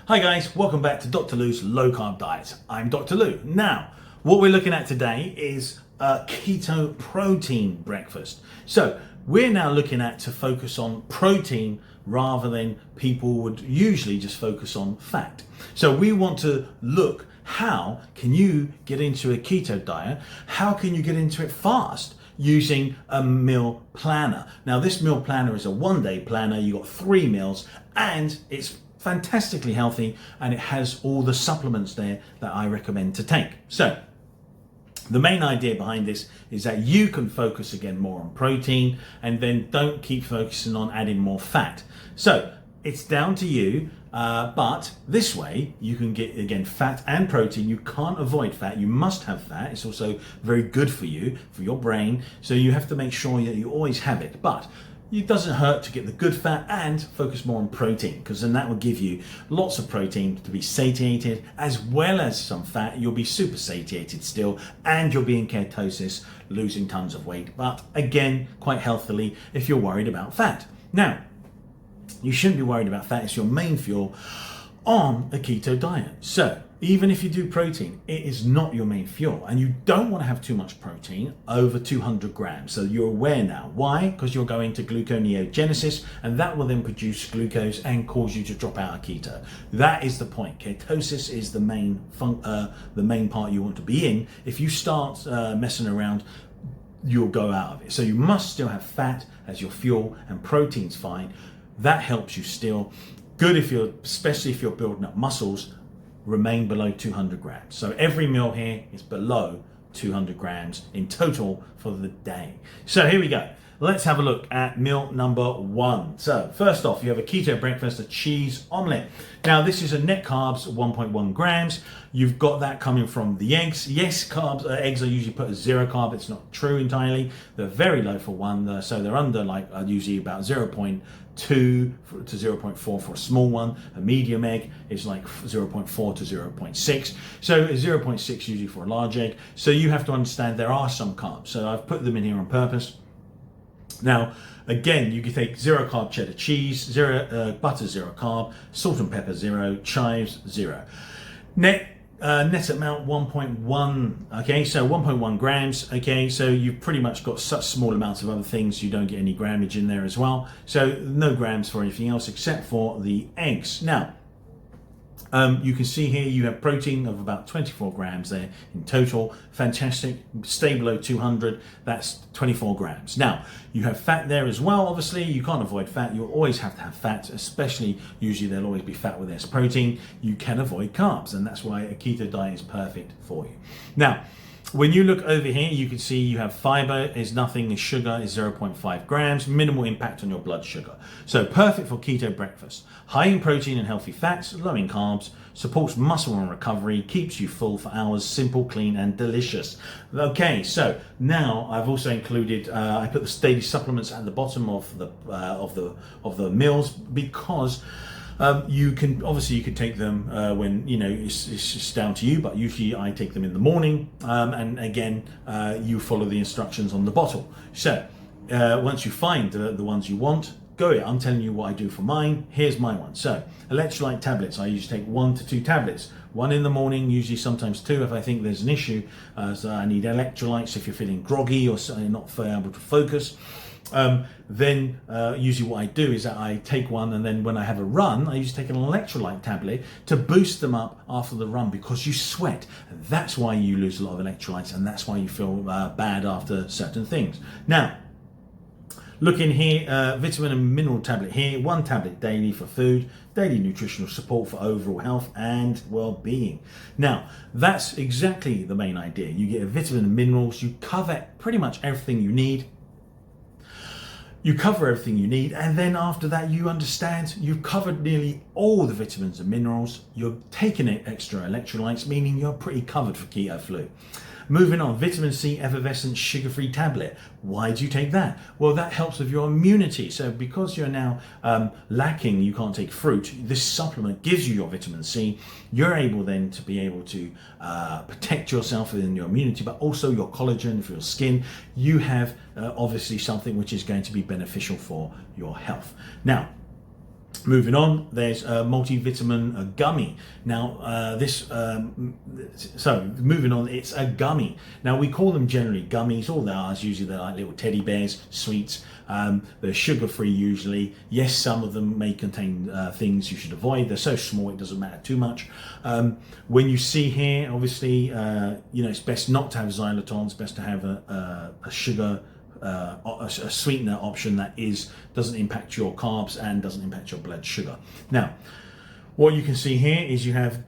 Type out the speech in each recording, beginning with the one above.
Hi guys, welcome back to Dr. Lou's Low Carb Diet. I'm Dr. Lou. Now, what we're looking at today is a keto protein breakfast. So we're now looking at to focus on protein rather than people would usually just focus on fat. So we want to look how can you get into a keto diet? How can you get into it fast? Using a meal planner. Now this meal planner is a 1-day planner. You got 3 meals and it's fantastically healthy and it has all the supplements there that I recommend to take. So the main idea behind this is that you can focus again more on protein and then don't keep focusing on adding more fat. So it's down to you, but this way you can get again fat and protein. You can't avoid fat, you must have fat. It's also very good for you, for your brain, so you have to make sure that you always have it. But it doesn't hurt to get the good fat and focus more on protein, because then that will give you lots of protein to be satiated as well as some fat. You'll be super satiated still and you'll be in ketosis, losing tons of weight, but again quite healthily if you're worried about fat. Now you shouldn't be worried about fat. It's your main fuel on a keto diet. So even if you do protein, it is not your main fuel, and you don't want to have too much protein, over 200 grams. So you're aware now. Why? Because you're going to gluconeogenesis, and that will then produce glucose and cause you to drop out of keto. That is the point. Ketosis is the main part you want to be in. If you start messing around, you'll go out of it. So you must still have fat as your fuel, and protein's fine. That helps you still. Good if you're, especially if you're building up muscles, remain below 200 grams. So every meal here is below 200 grams in total for the day. So here we go. Let's have a look at meal number 1. So first off, you have a keto breakfast, a cheese omelette. Now this is a net carbs 1.1 grams. You've got that coming from the eggs. Yes, eggs are usually put as 0 carb. It's not true entirely. They're very low for one, so they're under like usually about 0.2 to 0.4 for a small one. A medium egg is like 0.4 to 0.6. So 0.6 usually for a large egg. So you have to understand there are some carbs. So I've put them in here on purpose. Now, again, you can take 0 carb cheddar cheese, butter 0 carb, salt and pepper 0, chives 0. Net amount 1.1, okay, so 1.1 grams, okay, so you've pretty much got such small amounts of other things, you don't get any grammage in there as well. So no grams for anything else except for the eggs. Now, you can see here you have protein of about 24 grams there in total. Fantastic. Stay below 200. That's 24 grams. Now, you have fat there as well. Obviously, you can't avoid fat. You'll always have to have fat, especially usually there'll always be fat with less protein. You can avoid carbs, and that's why a keto diet is perfect for you. Now, when you look over here, you can see you have fiber is nothing, is sugar is 0.5 grams, minimal impact on your blood sugar. So perfect for keto breakfast. High in protein and healthy fats, low in carbs, supports muscle and recovery, keeps you full for hours, simple, clean and delicious. Okay, so now I've also included, I put the daily supplements at the bottom of the meals because you can take them when it's just down to you, but usually I take them in the morning, and again you follow the instructions on the bottle. So once you find the ones you want, go it. I'm telling you what I do for mine. Here's my one. So electrolyte tablets, I usually take 1 to 2 tablets, 1 in the morning, usually sometimes 2 if I think there's an issue. So I need electrolytes if you're feeling groggy or not able to focus. Then usually what I do is that I take one, and then when I have a run, I usually take an electrolyte tablet to boost them up after the run, because you sweat, and that's why you lose a lot of electrolytes, and that's why you feel bad after certain things. Now, look in here, vitamin and mineral tablet here, 1 tablet daily for food, daily nutritional support for overall health and well-being. Now, that's exactly the main idea. You get a vitamin and minerals, you cover pretty much everything you need. And then after that you understand you've covered nearly all the vitamins and minerals. You're taking extra electrolytes, meaning you're pretty covered for keto flu. Moving on, vitamin C effervescent sugar-free tablet. Why do you take that? Well, that helps with your immunity. So because you're now lacking, you can't take fruit, this supplement gives you your vitamin C. You're able then to be able to protect yourself within your immunity, but also your collagen for your skin. You have obviously something which is going to be beneficial for your health. Now, Moving on, there's a multivitamin gummy. Now, moving on, it's a gummy. Now, we call them generally gummies. All they are is usually they're like little teddy bears, sweets. They're sugar-free usually. Yes, some of them may contain things you should avoid. They're so small, it doesn't matter too much. When you see here, obviously, it's best not to have xylitol. It's best to have a sugar, a sweetener option that doesn't impact your carbs and doesn't impact your blood sugar. Now, what you can see here is you have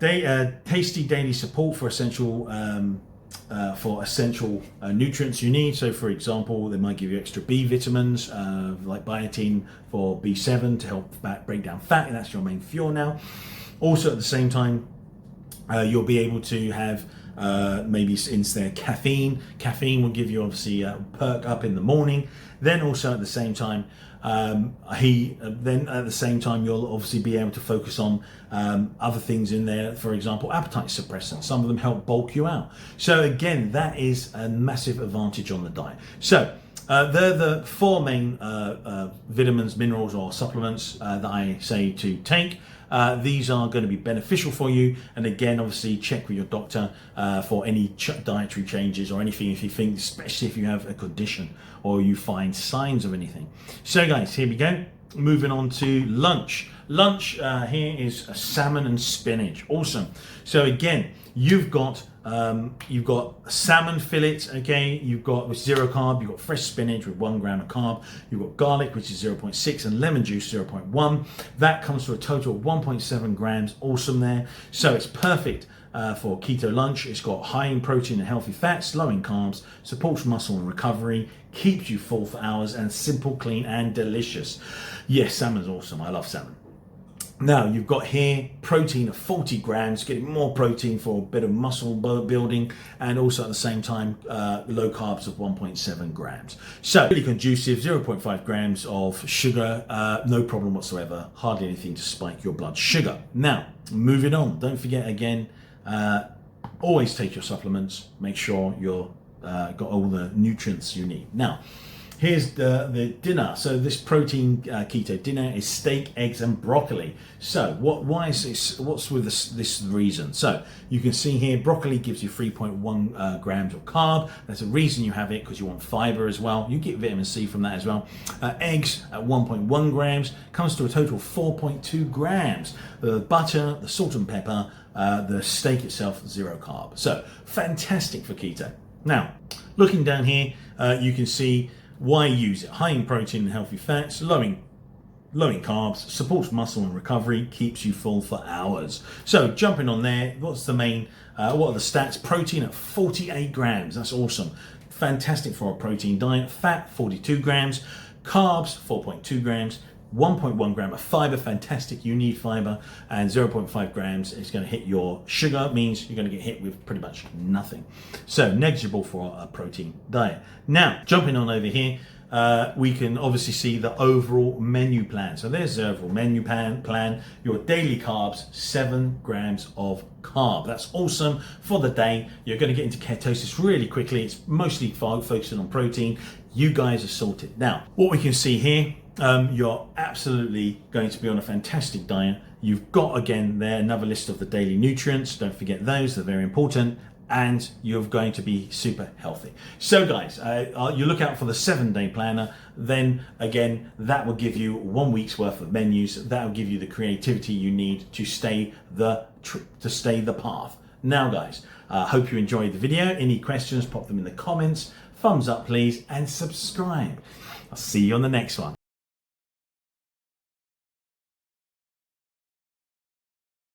tasty daily support for essential nutrients you need. So, for example, they might give you extra B vitamins like biotin for B7 to help break down fat, and that's your main fuel now. Also, at the same time, you'll be able to have maybe instead of caffeine. Caffeine will give you obviously a perk up in the morning. Then also at the same time, you'll obviously be able to focus on other things in there. For example, appetite suppressants. Some of them help bulk you out. So again, that is a massive advantage on the diet. So they're the four main vitamins, minerals, or supplements that I say to take. These are going to be beneficial for you, and again, obviously check with your doctor for any dietary changes or anything if you think, especially if you have a condition or you find signs of anything. So guys, here we go. Moving on to lunch. Lunch here is a salmon and spinach. Awesome. So again, you've got salmon fillets, okay, you've got with 0 carb, you've got fresh spinach with 1 gram of carb, you've got garlic, which is 0.6, and lemon juice 0.1. That comes to a total of 1.7 grams. Awesome there. So it's perfect for keto lunch. It's got high in protein and healthy fats, low in carbs, supports muscle and recovery, keeps you full for hours, and simple, clean, and delicious. Yes, salmon's awesome. I love salmon. Now, you've got here protein of 40 grams, getting more protein for a bit of muscle building, and also at the same time, low carbs of 1.7 grams. So, really conducive, 0.5 grams of sugar, no problem whatsoever, hardly anything to spike your blood sugar. Now, moving on, don't forget again, always take your supplements, make sure you're got all the nutrients you need. Now, here's the dinner. So this protein keto dinner is steak, eggs, and broccoli. So why is this? What's with this reason? So you can see here, broccoli gives you 3.1 grams of carb. That's the reason you have it, because you want fiber as well. You get vitamin C from that as well. Eggs at 1.1 grams comes to a total of 4.2 grams. The butter, the salt and pepper, the steak itself, 0 carb. So fantastic for keto. Now, looking down here, you can see why use it. High in protein and healthy fats, low in carbs, supports muscle and recovery, keeps you full for hours. So jumping on there, what's the main, what are the stats? Protein at 48 grams, that's awesome. Fantastic for a protein diet. Fat, 42 grams. Carbs, 4.2 grams. 1.1 gram of fiber, fantastic, you need fiber, and 0.5 grams is going to hit your sugar, means you're going to get hit with pretty much nothing. So negligible for a protein diet. Now, jumping on over here, we can obviously see the overall menu plan. So there's the overall menu plan. Your daily carbs, 7 grams of carb. That's awesome for the day. You're going to get into ketosis really quickly. It's mostly focusing on protein. You guys are sorted. Now, what we can see here, you're absolutely going to be on a fantastic diet. You've got, again, there another list of the daily nutrients. Don't forget those, they're very important. And you're going to be super healthy. So guys, you look out for the 7-day planner. Then again, that will give you 1 week's worth of menus. That will give you the creativity you need to stay the path. Now guys, hope you enjoyed the video. Any questions, pop them in the comments. Thumbs up please, and subscribe. I'll see you on the next one.